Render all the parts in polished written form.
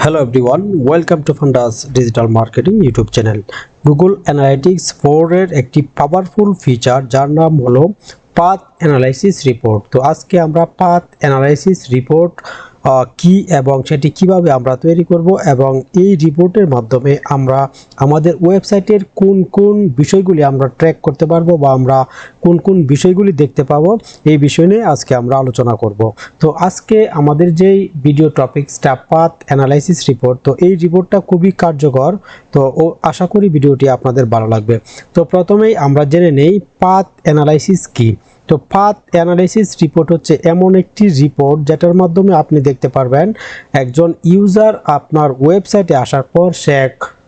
Hello everyone, welcome to Fundas Digital Marketing YouTube channel. Google Analytics 4 এর একটি powerful feature যার নাম হলো পাথ অ্যানালাইসিস রিপোর্ট। তো আজকে আমরা পাথ অ্যানালাইসিস রিপোর্ট কি এবং সেটি কিভাবে আমরা তৈরি করব এবং এই রিপোর্টের মাধ্যমে আমরা আমাদের ওয়েবসাইটের কোন কোন বিষয়গুলি আমরা ট্র্যাক করতে পারবো বা আমরা কোন কোন বিষয়গুলি দেখতে পাবো এই বিষয় নিয়ে আজকে আমরা আলোচনা করব। তো আজকে আমাদের যেই ভিডিও টপিকসটা পাথ অ্যানালাইসিস রিপোর্ট, তো এই রিপোর্টটা খুবই কার্যকর। তো আশা করি ভিডিওটি আপনাদের ভালো লাগবে। তো প্রথমেই আমরা জেনে নেই পাথ অ্যানালাইসিস কি। তো পাথ অ্যানালাইসিস রিপোর্ট হচ্ছে এমন একটি রিপোর্ট যেটার মাধ্যমে আপনি দেখতে পারবেন একজন ইউজার আপনার ওয়েবসাইটে আসার পর সে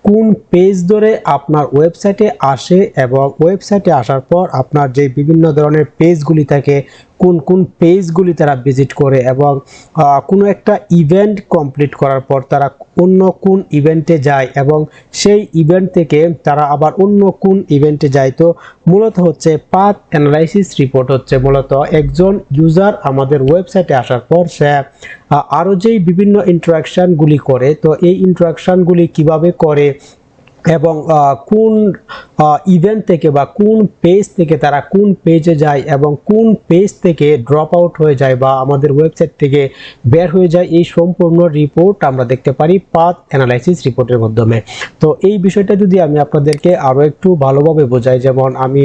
কোন পেজ ধরে আপনার ওয়েবসাইটে আসে এবং ওয়েবসাইটে আসার পর আপনার যে বিভিন্ন ধরনের পেজগুলি থাকে কোন কোন পেজগুলি তারা ভিজিট করে এবং কোনো একটা ইভেন্ট কমপ্লিট করার পর তারা অন্য কোন ইভেন্টে যায় এবং সেই ইভেন্ট থেকে তারা আবার অন্য কোন ইভেন্টে যায়। তো মূলত হচ্ছে পাথ অ্যানালাইসিস রিপোর্ট হচ্ছে মূলত একজন ইউজার আমাদের ওয়েবসাইটে আসার পর সে আরও যেই বিভিন্ন ইন্টারাকশানগুলি করে, তো এই ইন্টারাকশানগুলি কিভাবে করে এবং কোন ইভেন্ট থেকে বা কোন পেজ থেকে তারা কোন পেজে যায় এবং কোন পেজ থেকে ড্রপ আউট হয়ে যায় বা আমাদের ওয়েবসাইট থেকে বের হয়ে যায়, এই সম্পূর্ণ রিপোর্ট আমরা দেখতে পারি পাথ অ্যানালাইসিস রিপোর্টের মাধ্যমে। তো এই বিষয়টা যদি আমি আপনাদেরকে আরও একটু ভালোভাবে বোঝাই, যেমন আমি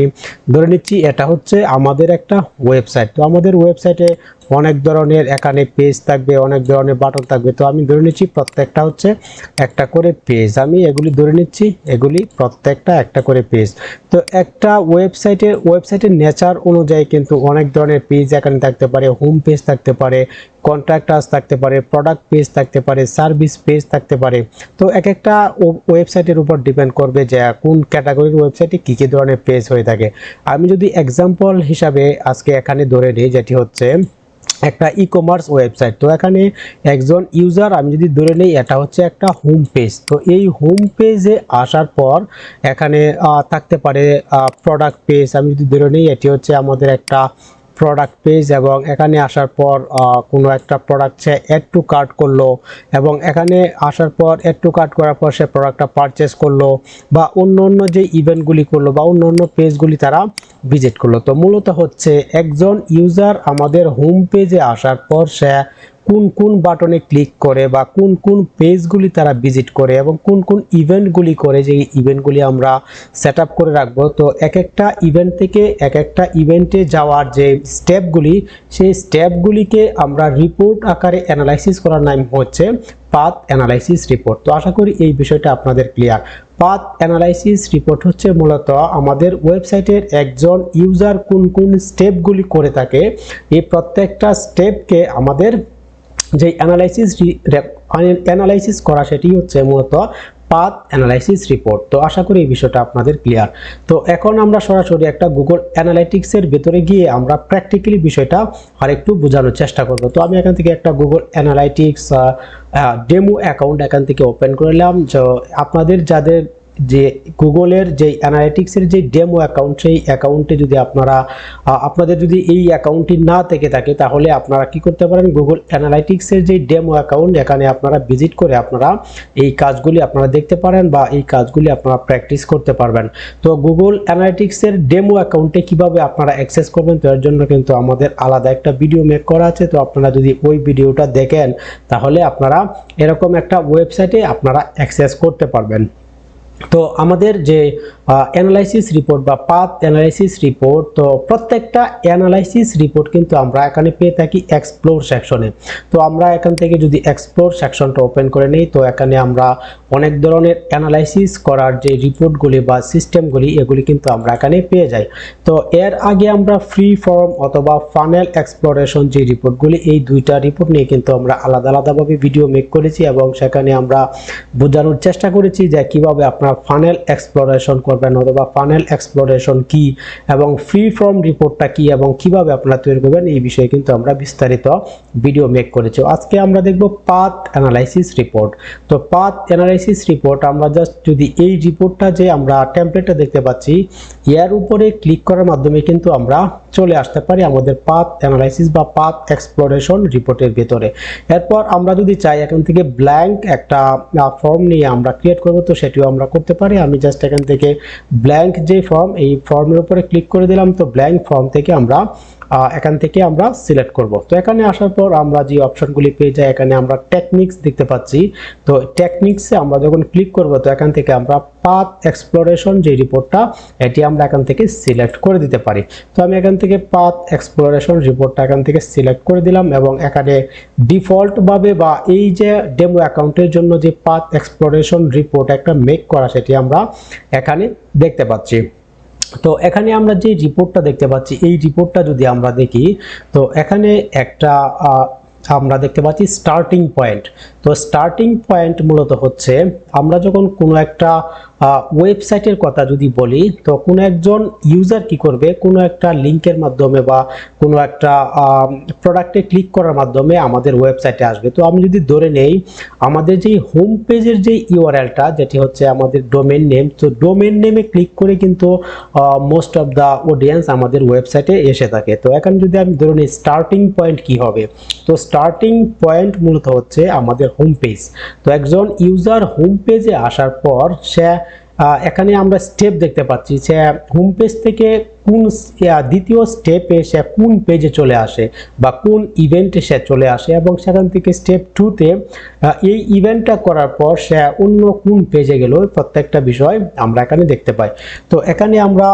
ধরে নিচ্ছি এটা হচ্ছে আমাদের একটা ওয়েবসাইট। তো আমাদের ওয়েবসাইটে অনেক ধরনের এখানে পেজ থাকবে, অনেক ধরনের বাটন থাকবে। তো আমি ধরে নিচ্ছি প্রত্যেকটা হচ্ছে একটা করে পেজ, আমি এগুলি ধরে নিচ্ছি এগুলি প্রত্যেকটা একটা করে পেজ। তো একটা ওয়েবসাইটের নেচার অনুযায়ী কিন্তু অনেক ধরনের পেজ এখানে থাকতে পারে, হোম পেজ থাকতে পারে, কন্ট্যাক্ট আস থাকতে পারে, প্রোডাক্ট পেজ থাকতে পারে, সার্ভিস পেজ থাকতে পারে। তো এক একটা ওয়েবসাইটের উপর ডিপেন্ড করবে যে কোন ক্যাটাগরির ওয়েবসাইটে কী কী ধরনের পেজ হয়ে থাকে। আমি যদি এক্সাম্পল হিসাবে আজকে এখানে ধরে নিই, যেটি হচ্ছে একটা ই কমার্স ওয়েবসাইট। তো এখানে একজন ইউজার আমি যদি ধরে নেই এটা হচ্ছে একটা হোম পেজ। তো এই হোম পেজে আসার পর এখানে থাকতে পারে প্রোডাক্ট পেজ। আমি যদি ধরে নেই এটি হচ্ছে আমাদের একটা প্রোডাক্ট পেজ এবং এখানে আসার পর কোনো একটা প্রোডাক্ট সে অ্যাড টু কার্ট করলো এবং এখানে আসার পর অ্যাড টু কার্ট করার পর সে প্রোডাক্টটা পারচেস করলো বা অন্য অন্য যে ইভেন্টগুলি করলো বা অন্য অন্য পেজগুলি তারা ভিজিট করলো। তো মূলত হচ্ছে একজন ইউজার আমাদের হোম পেজে আসার পর সে কোন কোন বাটনে ক্লিক করে বা কোন কোন পেজগুলি তারা ভিজিট করে এবং কোন কোন ইভেন্টগুলি করে, যে ইভেন্টগুলি আমরা সেট আপ করে রাখবো। তো এক একটা ইভেন্ট থেকে এক একটা ইভেন্টে যাওয়ার যে স্টেপগুলি, সেই স্টেপগুলিকে আমরা রিপোর্ট আকারে অ্যানালাইসিস করার নাম হচ্ছে পাথ অ্যানালাইসিস রিপোর্ট। তো আশা করি এই বিষয়টা আপনাদের ক্লিয়ার। পাথ অ্যানালাইসিস রিপোর্ট হচ্ছে মূলত আমাদের ওয়েবসাইটের একজন ইউজার কোন কোন স্টেপগুলি করে থাকে, এই প্রত্যেকটা স্টেপকে আমাদের যে অ্যানালাইসিস করা সেটি হচ্ছে মূলত পাথ অ্যানালাইসিস রিপোর্ট। তো আশা করি এই বিষয়টা আপনাদের ক্লিয়ার। তো এখন আমরা সরাসরি একটা গুগল অ্যানালাইটিক্সের ভেতরে গিয়ে আমরা প্র্যাকটিক্যালি বিষয়টা আরেকটু বোঝানোর চেষ্টা করব। তো আমি এখান থেকে একটা গুগল অ্যানালাইটিক্স ডেমো অ্যাকাউন্ট এখান থেকে ওপেন করলাম। তো আপনাদের যাদের যে গুগলের যে অ্যানালিটিক্সের যে ডেমো অ্যাকাউন্ট, সেই অ্যাকাউন্টে যদি আপনাদের যদি এই অ্যাকাউন্টটি না থেকে থাকে তাহলে আপনারা কি করতে পারেন, গুগল অ্যানালিটিক্সের যে ডেমো অ্যাকাউন্ট এখানে আপনারা ভিজিট করে আপনারা এই কাজগুলি আপনারা দেখতে পারেন বা এই কাজগুলি আপনারা প্র্যাকটিস করতে পারবেন। তো গুগল অ্যানালিটিক্সের ডেমো অ্যাকাউন্টে কিভাবে আপনারা অ্যাক্সেস করবেন, তো এর জন্য কিন্তু আমাদের আলাদা একটা ভিডিও মেক করা আছে। তো আপনারা যদি ওই ভিডিওটা দেখেন তাহলে আপনারা এরকম একটা ওয়েবসাইটে আপনারা অ্যাক্সেস করতে পারবেন। তো আমাদের যে অ্যানালাইসিস রিপোর্ট বা পাথ অ্যানালাইসিস রিপোর্ট, তো প্রত্যেকটা অ্যানালাইসিস রিপোর্ট কিন্তু আমরা এখানে পেয়ে থাকি এক্সপ্লোর সেকশনে। তো আমরা এখান থেকে যদি এক্সপ্লোর সেকশনটা ওপেন করে নিই, তো এখানে আমরা অনেক ধরনের অ্যানালাইসিস করার যে রিপোর্টগুলি বা সিস্টেমগুলি এগুলি কিন্তু আমরা এখানে পেয়ে যাই। তো এর আগে আমরা ফ্রি ফর্ম অথবা ফানেল এক্সপ্লোরেশন যে রিপোর্টগুলি, এই দুইটা রিপোর্ট নিয়ে কিন্তু আমরা আলাদা আলাদাভাবে ভিডিও মেক করেছি এবং সেখানে আমরা বোঝানোর চেষ্টা করেছি যে কিভাবে আপনারা ফানেল এক্সপ্লোরেশন করবেন অথবা ফানেল এক্সপ্লোরেশন কি এবং ফ্রি ফর্ম রিপোর্টটা কি এবং কিভাবে আপনারা তৈরি করবেন, এই বিষয়ে কিন্তু আমরা বিস্তারিত ভিডিও মেক করেছি। আজকে আমরা দেখব পাথ অ্যানালাইসিস রিপোর্ট। তো পাথ অ্যানালাইসিস রিপোর্ট আমরা জাস্ট যদি এই রিপোর্টটা যে আমরা টেমপ্লেটটা দেখতে পাচ্ছি এর উপরে ক্লিক করার মাধ্যমে কিন্তু আমরা চলে আসতে পারি আমাদের পাথ অ্যানালাইসিস বা পাথ এক্সপ্লোরেশন রিপোর্টের ভিতরে। এরপর আমরা যদি চাই এখান থেকে ব্ল্যাঙ্ক একটা ফর্ম নিয়ে আমরা ক্রিয়েট করব, তো সেটিও আমরা করতে পারি। আমি জাস্ট এখান থেকে ব্ল্যাঙ্ক যে ফর্ম, এই ফর্মের উপরে ক্লিক করে দিলাম। তো ব্ল্যাঙ্ক ফর্ম থেকে আমরা এখান থেকে আমরা সিলেক্ট করব। তো এখানে আসার পর আমরা যে অপশনগুলি পেয়ে যাই, এখানে আমরা টেকনিক্স দেখতে পাচ্ছি। তো টেকনিক্সে আমরা যখন ক্লিক করব, তো এখান থেকে আমরা পাথ এক্সপ্লোরেশন যে রিপোর্টটা, এটি আমরা এখান থেকে সিলেক্ট করে দিতে পারি। তো আমি এখান থেকে পাথ এক্সপ্লোরেশন রিপোর্টটা এখান থেকে সিলেক্ট করে দিলাম, এবং এখানে ডিফল্ট ভাবে বা এই যে ডেমো অ্যাকাউন্টের জন্য যে পাথ এক্সপ্লোরেশন রিপোর্ট একটা মেক করা, সেটি আমরা এখানে দেখতে পাচ্ছি। তো এখানে আমরা যে রিপোর্টটা দেখতে পাচ্ছি, এই রিপোর্টটা যদি আমরা দেখি, তো এখানে একটা আমরা দেখতে পাচ্ছি স্টার্টিং পয়েন্ট। তো স্টার্টিং পয়েন্ট মূলত হচ্ছে আমরা যখন কোনো একটা ওয়েবসাইটের কথা যদি বলি, তো কোনো একজন ইউজার কি করবে, কোনো একটা লিঙ্কের মাধ্যমে বা কোনো একটা প্রোডাক্টে ক্লিক করার মাধ্যমে আমাদের ওয়েবসাইটে আসবে। তো আমি যদি ধরে নেই আমাদের যে হোম পেজের যে ইউআরএলটা, যেটি হচ্ছে আমাদের ডোমেন নেম, তো ডোমেন নেমে ক্লিক করে কিন্তু মোস্ট অফ দ্য অডিয়েন্স আমাদের ওয়েবসাইটে এসে থাকে। তো এখানে যদি আমি ধরে নিই স্টার্টিং পয়েন্ট কি হবে, তো স্টার্টিং পয়েন্ট মূলত হচ্ছে আমাদের হোম পেজ। তো একজন ইউজার হোম পেজে আসার পর সে এখানে আমরা স্টেপ দেখতে পাচ্ছি যে হোম পেজ থেকে কোন দ্বিতীয় স্টেপে সে কোন পেজে চলে আসে বা কোন ইভেন্টে সে চলে আসে, এবং সেখান থেকে স্টেপ 2তে এই ইভেন্টটা করার পর সে অন্য কোন পেজে গেল, প্রত্যেকটা বিষয় আমরা এখানে দেখতে পাই। তো এখানে আমরা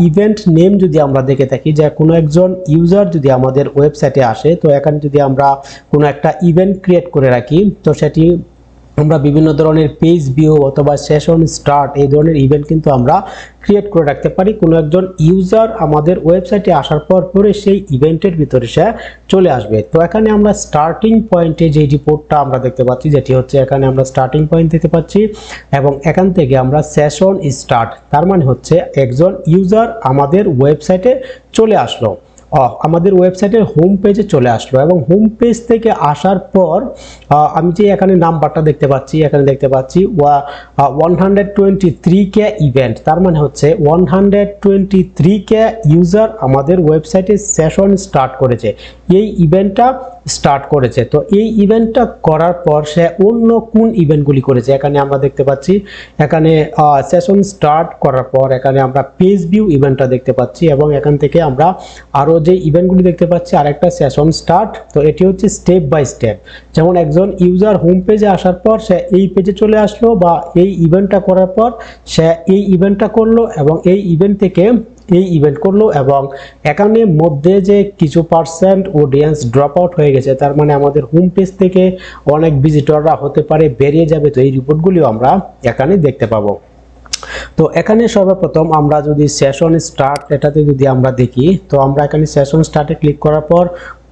ইভেন্ট নেম যদি আমরা দেখে থাকি, যে কোনো একজন ইউজার যদি আমাদের ওয়েবসাইটে আসে, তো এখানে যদি আমরা কোনো একটা ইভেন্ট ক্রিয়েট করে রাখি, তো সেটি আমরা বিভিন্ন ধরনের পেজ ভিউ অথবা সেশন স্টার্ট এই ধরনের ইভেন্ট কিন্তু আমরা ক্রিয়েট করে রাখতে পারি। কোনো একজন ইউজার আমাদের ওয়েবসাইটে আসার পর পরে সেই ইভেন্টের ভিতরে সে চলে আসবে। তো এখানে আমরা স্টার্টিং পয়েন্টে যে রিপোর্টটা আমরা দেখতে পাচ্ছি, যেটি হচ্ছে এখানে আমরা স্টার্টিং পয়েন্ট দেখতে পাচ্ছি, এবং এখান থেকে আমরা সেশন স্টার্ট, তার মানে হচ্ছে একজন ইউজার আমাদের ওয়েবসাইটে চলে আসলো, আমাদের ওয়েবসাইটের হোম পেজে চলে আসলো, এবং হোম পেজ থেকে আসার পর আমি যে এখানে নাম্বারটা দেখতে পাচ্ছি, এখানে দেখতে পাচ্ছি 123k ইভেন্ট, তার মানে হচ্ছে 123k ইউজার আমাদের ওয়েবসাইটে সেশন স্টার্ট করেছে, এই ইভেন্টটা স্টার্ট করেছে। তো এই ইভেন্টটা করার পর সে অন্য কোন ইভেন্টগুলি করেছে, এখানে আমরা দেখতে পাচ্ছি এখানে সেশন স্টার্ট করার পর এখানে আমরা পেজ ভিউ ইভেন্টটা দেখতে পাচ্ছি, এবং এখান থেকে আমরা আরো যে ইভেন্টগুলি দেখতে পাচ্ছি আরেকটা সেশন স্টার্ট। তো এটি হচ্ছে স্টেপ বাই স্টেপ, যেমন একজন ইউজার হোম পেজে আসার পর সে এই পেজে চলে আসলো, বা এই ইভেন্টটা করার পর সে এই ইভেন্টটা করলো, এবং এই ইভেন্ট থেকে এই ইভেন্ট করলো, এবং এখানে মধ্যে যে কিছু পার্সেন্ট অডিয়েন্স ড্রপ আউট হয়ে গেছে, তার মানে আমাদের হোম পেজ থেকে অনেক ভিজিটররা হতে পারে বেরিয়ে যাবে। তো এই রিপোর্টগুলিও আমরা এখানে দেখতে পাবো। তো এখানে সর্বপ্রথম আমরা যদি সেশন স্টার্ট এটাতে যদি আমরা দেখি, তো আমরা এখানে সেশন স্টার্টে ক্লিক করার পর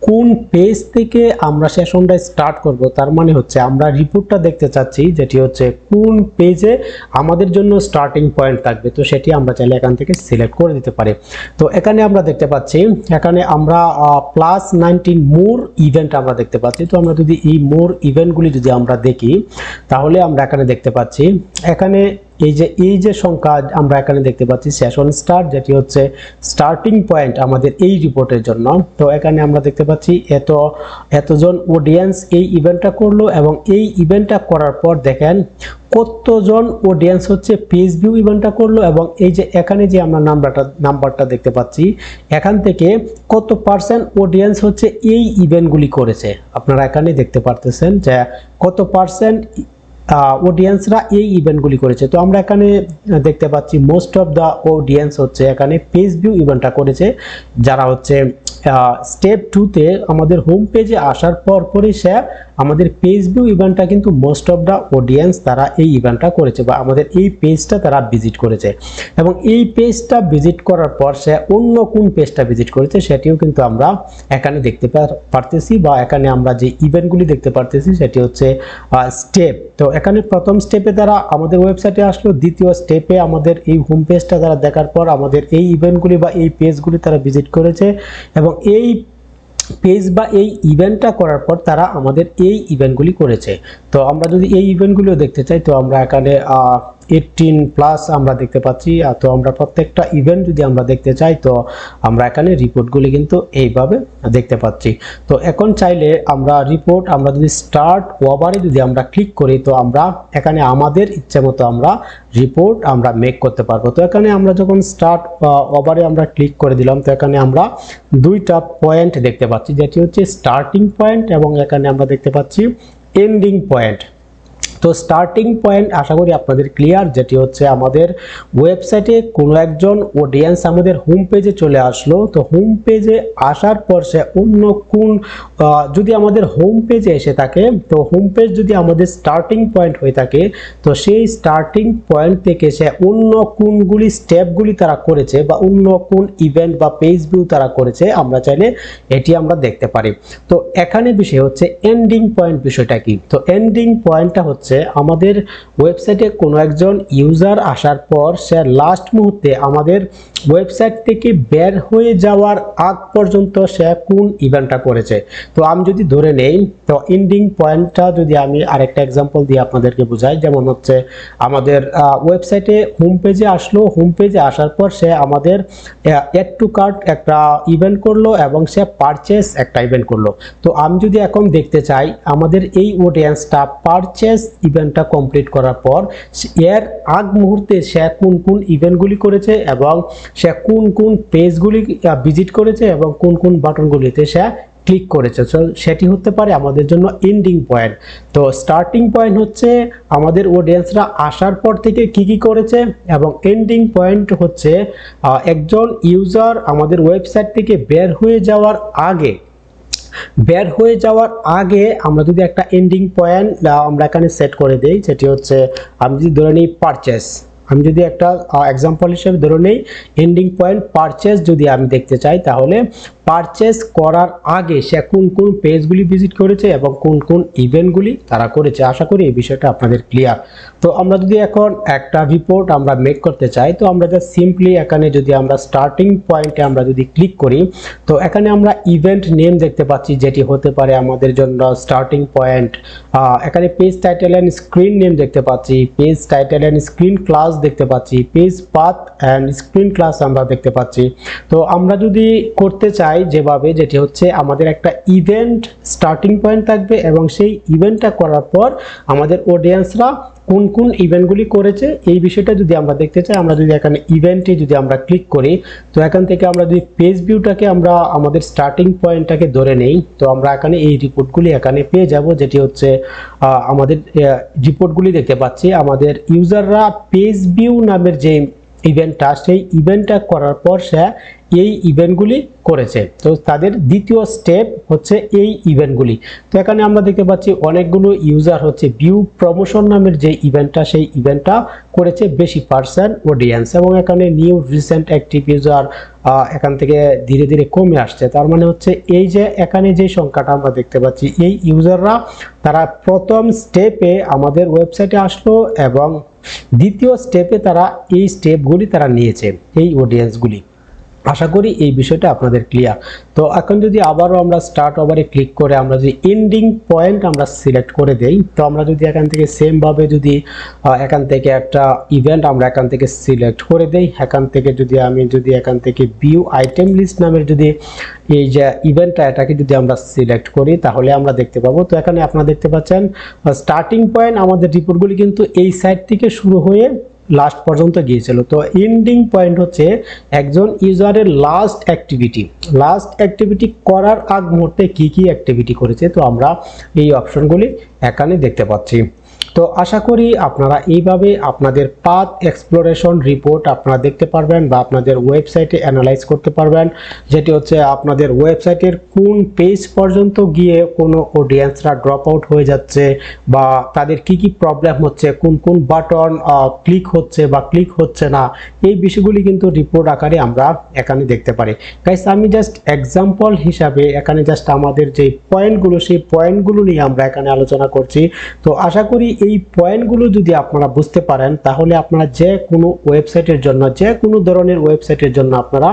কোন পেজ থেকে আমরা সেশনটা স্টার্ট করব, তার মানে হচ্ছে আমরা রিপোর্টটা দেখতে চাচ্ছি, যেটি হচ্ছে কোন পেজে আমাদের জন্য স্টার্টিং পয়েন্ট থাকবে। তো সেটি আমরা চাইলে এখান থেকে সিলেক্ট করে দিতে পারি। তো এখানে আমরা দেখতে পাচ্ছি এখানে আমরা +19 মোর ইভেন্ট আমরা দেখতে পাচ্ছি। তো আমরা যদি এই মোর ইভেন্টগুলি যদি আমরা দেখি, তাহলে আমরা এখানে দেখতে পাচ্ছি এখানে এই যে সংখ্যা আমরা এখানে দেখতে পাচ্ছি সেশন স্টার্ট, যেটি হচ্ছে স্টার্টিং পয়েন্ট আমাদের এই রিপোর্টের জন্য। তো এখানে আমরা দেখতে পাচ্ছি এতজন অডিয়েন্স এই ইভেন্টটা করলো, এবং এই ইভেন্টটা করার পর দেখেন কতজন অডিয়েন্স হচ্ছে পেজ ভিউ ইভেন্টটা করলো, এবং এই যে এখানে যে আমরা নাম্বারটা দেখতে পাচ্ছি, এখান থেকে কত পার্সেন্ট অডিয়েন্স হচ্ছে এই ইভেন্টগুলি করেছে। আপনারা এখানে দেখতে পারতেছেন যে কত পার্সেন্ট অডিয়েন্সরা এই ইভেন্টগুলি করেছে। তো আমরা এখানে দেখতে পাচ্ছি মোস্ট অফ দ্য অডিয়েন্স হচ্ছে এখানে পেজ ভিউ ইভেন্টটা করেছে, যারা হচ্ছে স্টেপ 2তে আমাদের হোম পেজে আসার পর পরই সে আমাদের পেজ ভিউ ইভেন্টটা কিন্তু মোস্ট অফ দ্য অডিয়েন্স তারা এই ইভেন্টটা করেছে, বা আমাদের এই পেজটা তারা ভিজিট করেছে, এবং এই পেজটা ভিজিট করার পর সে অন্য কোন পেজটা ভিজিট করেছে সেটিও কিন্তু আমরা এখানে দেখতে পারতেছি, বা এখানে আমরা যে ইভেন্টগুলি দেখতে পারতেছি সেটি হচ্ছে স্টেপ। তো এখানে প্রথম স্টেপে তারা আমাদের ওয়েবসাইটে আসলো, দ্বিতীয় স্টেপে আমাদের এই হোম পেজটা তারা দেখার পর আমাদের এই ইভেন্টগুলি বা এই পেজগুলি তারা ভিজিট করেছে, এবং এই পেজ বা এই ইভেন্টটা করার পর তারা আমাদের এই ইভেন্টগুলি করেছে। তো আমরা যদি এই ইভেন্টগুলিও দেখতে চাই, তো আমরা এখানে 18+ আমরা দেখতে পাচ্ছি। তো আমরা প্রত্যেকটা ইভেন্ট যদি আমরা দেখতে চাই তো আমরা এখানে রিপোর্টগুলি কিন্তু এইভাবে দেখতে পাচ্ছি। তো এখন চাইলে আমরা রিপোর্ট আমরা যদি স্টার্ট ওভারে যদি আমরা ক্লিক করি তো আমরা এখানে আমাদের ইচ্ছে মতো আমরা রিপোর্ট আমরা মেক করতে পারবো। তো এখানে আমরা যখন স্টার্ট ওভারে আমরা ক্লিক করে দিলাম তো এখানে আমরা দুইটা পয়েন্ট দেখতে পাচ্ছি, যেটি হচ্ছে স্টার্টিং পয়েন্ট এবং এখানে আমরা দেখতে পাচ্ছি এন্ডিং পয়েন্ট। তো স্টার্টিং পয়েন্ট আশা করি আপনাদের ক্লিয়ার, যেটি হচ্ছে আমাদের ওয়েবসাইটে কোনো একজন অডিয়েন্স আমাদের হোম পেজে চলে আসলো, তো হোম পেজে আসার পর সে অন্য কোন যদি আমাদের হোম পেজে এসে থাকে তো হোম পেজ যদি আমাদের স্টার্টিং পয়েন্ট হয়ে থাকে তো সেই স্টার্টিং পয়েন্ট থেকে সে অন্য কোনগুলি স্টেপগুলি তারা করেছে বা অন্য কোন ইভেন্ট বা পেজ ভিউ তারা করেছে আমরা চাইলে এটি আমরা দেখতে পারি। তো এখানে বিষয় হচ্ছে এন্ডিং পয়েন্ট। বিষয়টা কি? তো এন্ডিং পয়েন্টটা হচ্ছে আমাদের ওয়েবসাইটে কোনো একজন ইউজার আসার পর সে লাস্ট মুহূর্তে আমাদের ওয়েবসাইট থেকে বের হয়ে যাওয়ার আগ পর্যন্ত সে কোন ইভেন্টটা করেছে। তো আমি যদি ধরে নেই তো এন্ডিং পয়েন্টটা যদি আমি আরেকটা এক্সাম্পল দিয়ে আপনাদেরকে বোঝাই, যেমন হচ্ছে আমাদের ওয়েবসাইটে হোম পেজে আসলো, হোম পেজে আসার পর সে আমাদের অ্যাড টু কার্ট একটা ইভেন্ট করলো এবং সে পারচেস একটা ইভেন্ট করলো। তো আমি যদি এখন দেখতে চাই আমাদের এই অডিয়েন্সটা পারচেস ইভেন্টটা কমপ্লিট করার পর এর আগ মুহূর্তে সে কোন কোন ইভেন্টগুলি করেছে এবং সে কোন কোন পেজগুলি ভিজিট করেছে এবং কোন কোন বাটনগুলিতে সে ক্লিক করেছে, সেটি হতে পারে আমাদের জন্য এন্ডিং পয়েন্ট। তো স্টার্টিং পয়েন্ট হচ্ছে আমাদের অডিয়েন্সরা আসার পর থেকে কি কি করেছে এবং এন্ডিং পয়েন্ট হচ্ছে একজন ইউজার আমাদের ওয়েবসাইট থেকে বের হয়ে যাওয়ার আগে আমরা যদি একটা এন্ডিং পয়েন্ট আমরা এখানে সেট করে দেই, সেটি হচ্ছে আমি যদি ধরে নিই পারচেস, আমি যদি একটা এক্সাম্পল হিসেবে ধরে নেই এন্ডিং পয়েন্ট পারচেস যদি আমি দেখতে চাই তাহলে পারচেস করার আগে সে কোন কোন পেজগুলি ভিজিট করেছে এবং কোন কোন ইভেন্টগুলি তারা করেছে। আশা করি এই বিষয়টা আপনাদের ক্লিয়ার। তো আমরা যদি এখন একটা রিপোর্ট আমরা মেক করতে চাই তো আমরা জাস্ট সিম্পলি এখানে যদি আমরা স্টার্টিং পয়েন্টে আমরা যদি ক্লিক করি তো এখানে আমরা ইভেন্ট নেম দেখতে পাচ্ছি, যেটি হতে পারে আমাদের জন্য স্টার্টিং পয়েন্ট। এখানে page title and screen name দেখতে পাচ্ছি, page title and screen class দেখতে পাচ্ছি, page path and screen class আমরা দেখতে পাচ্ছি। তো আমরা যদি করতে চাই যেভাবে, যেটি হচ্ছে আমাদের একটা ইভেন্ট স্টার্টিং পয়েন্ট থাকবে এবং সেই ইভেন্টটা করার পর আমাদের অডিয়েন্সরা কোন কোন ইভেন্টগুলি করেছে এই বিষয়টা যদি আমরা দেখতে চাই, আমরা যদি এখানে ইভেন্টে যদি আমরা ক্লিক করি তো এখান থেকে আমরা যদি পেজ ভিউটাকে আমরা আমাদের স্টার্টিং পয়েন্টটাকে ধরে নেই তো আমরা এখানে এই রিপোর্টগুলি এখানে পেয়ে যাব, যেটি হচ্ছে আমাদের রিপোর্টগুলি দেখতে পাচ্ছি। আমাদের ইউজাররা পেজ ভিউ নামের যে ইভেন্টটা সেই ইভেন্টটা করার পর সে এই ইভেন্টগুলি করেছে, তো তাদের দ্বিতীয় স্টেপ হচ্ছে এই ইভেন্টগুলি। তো এখানে আমরা দেখতে পাচ্ছি অনেকগুলো ইউজার হচ্ছে ভিউ প্রমোশন নামের যে ইভেন্টটা সেই ইভেন্টটা করেছে বেশি পার্সেন্ট অডিয়েন্স এবং এখানে নিউ রিসেন্ট অ্যাক্টিভ ইউজার এখান থেকে ধীরে ধীরে কমে আসছে। তার মানে হচ্ছে এই যে এখানে যে সংখ্যাটা আমরা দেখতে পাচ্ছি এই ইউজাররা তারা প্রথম স্টেপে আমাদের ওয়েবসাইটে আসলো এবং দ্বিতীয় স্টেপে তারা এই স্টেপগুলি তারা নিয়েছে এই অডিয়েন্সগুলি। আশা করি এই বিষয়টা আপনাদের ক্লিয়ার। তো এখন যদি আবারও আমরা স্টার্ট ওভারে ক্লিক করে আমরা যদি এন্ডিং পয়েন্ট আমরা সিলেক্ট করে দেই তো আমরা যদি এখান থেকে সেম ভাবে যদি এখান থেকে একটা ইভেন্ট আমরা এখান থেকে সিলেক্ট করে দেই, এখান থেকে যদি আমি যদি এখান থেকে ভিউ আইটেম লিস্ট নামের যদি এই যে ইভেন্টটা এটাকে যদি আমরা সিলেক্ট করি তাহলে আমরা দেখতে পাবো। তো এখানে আপনারা দেখতে পাচ্ছেন স্টার্টিং পয়েন্ট আমাদের রিপোর্টগুলি কিন্তু এই সাইড থেকে শুরু হয়ে লাস্ট পর্যন্ত গিয়েছিল। তো এন্ডিং পয়েন্ট হচ্ছে একজন ইউজারের লাস্ট অ্যাক্টিভিটি করার আগ মুহূর্তে কি কি অ্যাক্টিভিটি করেছে, তো আমরা এই অপশনগুলি এখানে দেখতে পাচ্ছি। তো আশা করি আপনারা এইভাবে আপনাদের পাথ এক্সপ্লোরেশন রিপোর্ট আপনারা দেখতে পারবেন বা আপনাদের ওয়েবসাইটে অ্যানালাইজ করতে পারবেন, যেটি হচ্ছে আপনাদের ওয়েবসাইটের কোন পেজ পর্যন্ত গিয়ে কোনো অডিয়েন্সরা ড্রপ আউট হয়ে যাচ্ছে বা তাদের কি কি প্রবলেম হচ্ছে, কোন কোন বাটন ক্লিক হচ্ছে বা ক্লিক হচ্ছে না, এই বিষয়গুলি কিন্তু রিপোর্ট আকারে আমরা এখানে দেখতে পারি। গাইস আমি জাস্ট এক্সাম্পল হিসাবে এখানে জাস্ট আমাদের যে পয়েন্টগুলো সেই পয়েন্টগুলো নিয়ে আমরা এখানে আলোচনা করছি। তো আশা করি এই পয়েন্টগুলো যদি আপনারা বুঝতে পারেন তাহলে আপনারা যে কোনো ওয়েবসাইটের জন্য যে কোনো ধরনের ওয়েবসাইটের জন্য আপনারা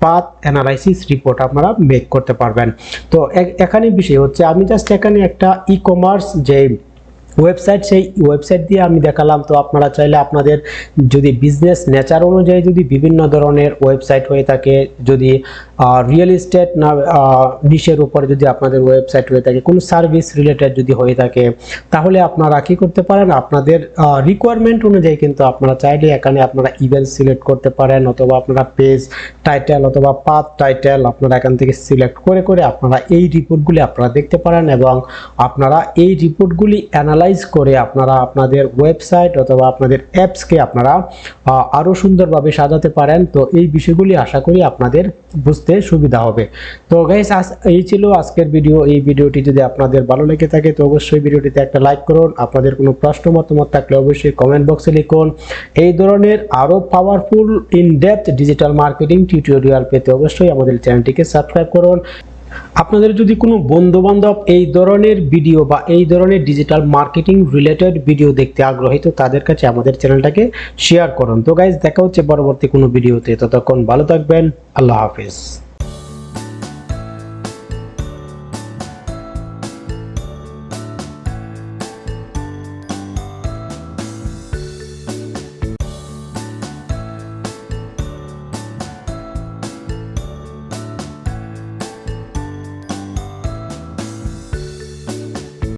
পাথ অ্যানালাইসিস রিপোর্ট আপনারা মেক করতে পারবেন। তো এখানে বিষয় হচ্ছে আমি জাস্ট এখানে একটা ই কমার্স যে ওয়েবসাইট, সেই ওয়েবসাইট দিয়ে আমি দেখালাম। তো আপনারা চাইলে আপনাদের যদি বিজনেস নেচার অনুযায়ী যদি বিভিন্ন ধরনের ওয়েবসাইট হয়ে থাকে, যদি রিয়েল এস্টেট না নিশের উপরে যদি আপনাদের ওয়েবসাইট হয়ে থাকে, কোনো সার্ভিস রিলেটেড যদি হয়ে থাকে, তাহলে আপনারা কি করতে পারেন, আপনাদের রিকোয়ারমেন্ট অনুযায়ী কিন্তু আপনারা চাইলে এখানে আপনারা ইভেন্ট সিলেক্ট করতে পারেন, অথবা আপনারা পেজ টাইটেল অথবা পাথ টাইটেল আপনারা এখান থেকে সিলেক্ট করে করে আপনারা এই রিপোর্টগুলি আপনারা দেখতে পারেন, এবং আপনারা এই রিপোর্টগুলি অ্যানালাইজ করে আপনারা আপনাদের ওয়েবসাইট অথবা আপনাদের অ্যাপসকে আপনারা আরও সুন্দরভাবে সাজাতে পারেন। তো এই বিষয়গুলি আশা করি আপনাদের বুঝতে সুবিধা হবে। তো গাইস, এই ছিল আজকের ভিডিও। এই ভিডিওটি যদি আপনাদের ভালো লেগে থাকে তো অবশ্যই ভিডিওটিতে একটা লাইক করুন। আপনাদের কোনো প্রশ্ন মতামত থাকলে অবশ্যই কমেন্ট বক্সে লিখুন। এই ধরনের আরও powerful in depth digital marketing tutorial পেতে অবশ্যই আমাদের চ্যানেলটিকে সাবস্ক্রাইব করুন। আপনাদের যদি কোনো বন্ধু বান্ধব এই ধরনের ভিডিও বা এই ধরনের ডিজিটাল মার্কেটিং রিলেটেড ভিডিও দেখতে আগ্রহী, তো তাদের কাছে আমাদের চ্যানেলটাকে শেয়ার করুন। তো গাইজ, দেখা হচ্ছে পরবর্তী কোনো ভিডিওতে। ততক্ষণ ভালো থাকবেন। আল্লাহ হাফেজ।